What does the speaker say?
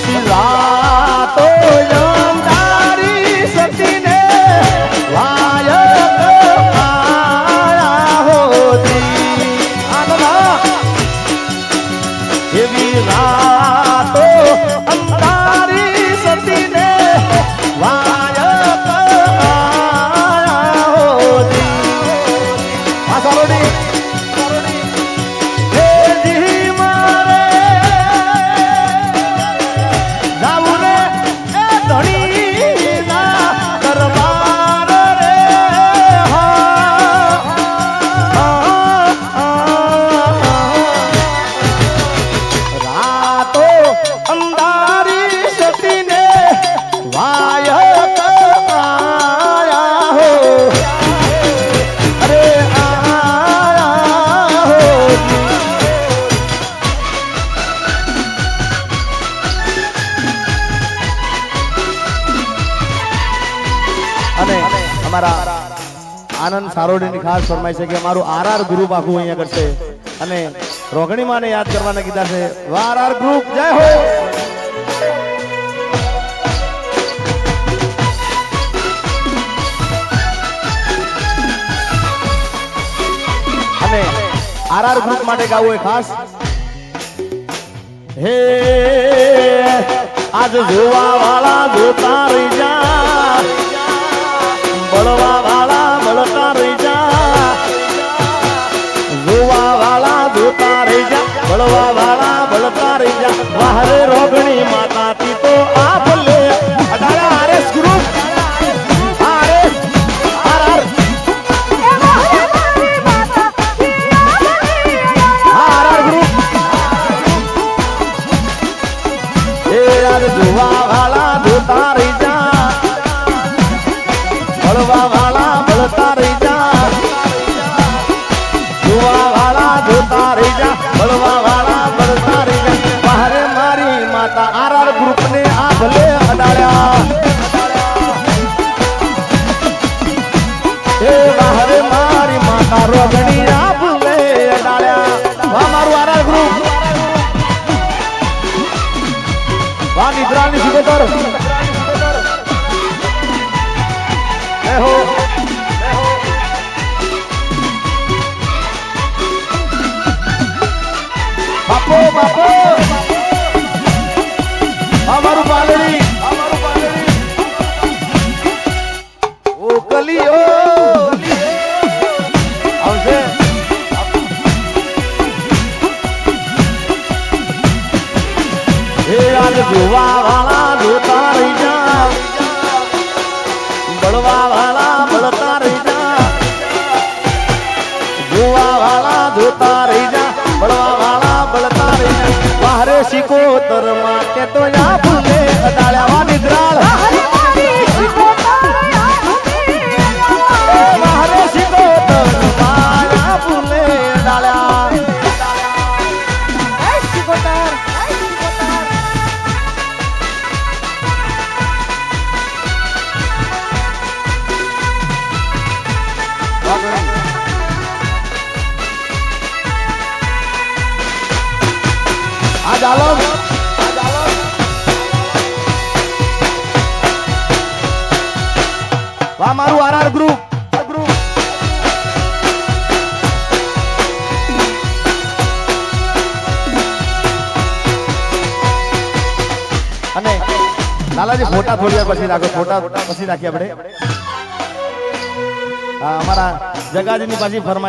પછી રાતો અંધારી સતીને વાયક આયા હોતી એવી રાતો અંધારી સતીને વાયક આયા હોતી આ સારોડી આનંદ સારોડીની ખાસ ફરમાય છે કે અમારું આરઆર ગ્રુપ આખું અહીંયા કરશે અને રોગણી માને યાદ કરવાના કીધા છે આરઆર ગ્રુપ જય હો અને આરઆર ગ્રુપ માટે ગાવું હોય ખાસ હે આજ જોવા વાળા જોતા રહી જા બળવા વાળા બળતા રહી જા જોવા વાળા જોતા રહી જા બળવા વાળા બળતા રહી જા વાહરે રોગણી માતાથી તો આ ભલે અડાળા RS group RS RR RR group એ આજ જોવા વાળા જોતા રહી જા બળવા વાળા બળતા રહી જા જોવા વાળા જોતા રહી જા બળવા વાળા બળતા રહી જા બહારે મારી માતા આરઆર ગ્રુપ ને આ ભલે અડાડ્યા એ બહારે મારી માતા રોગણી આ ભલે અડાડ્યા વાહ મારું આરઆર ગ્રુપ વાહ નિદ્રાની સિકોતર હો બાપો બાપો અમારું પાલડી ઓ કલીઓ આવશે એ આજ જોવા વાળા જોતા રહી જા બળવા વાળા બળતા રહી જા જોવા વાળા જોતા રહી જા બળવા વાળા બળતા રહી જા બહારે સિકોતર માટે તો યા ભૂલે અડાળ્યા વા નિદ્રાળ બહારે સિકોતર માયા ભૂલે અડાળ્યા આલમ વાહ મારું આરઆર ગ્રુપ અને લાલાજી ફોટા થોડી વાર પછી રાખો ફોટા પછી રાખીએ આપણે અમારા જગાજીની પાછી ફરમાઈશ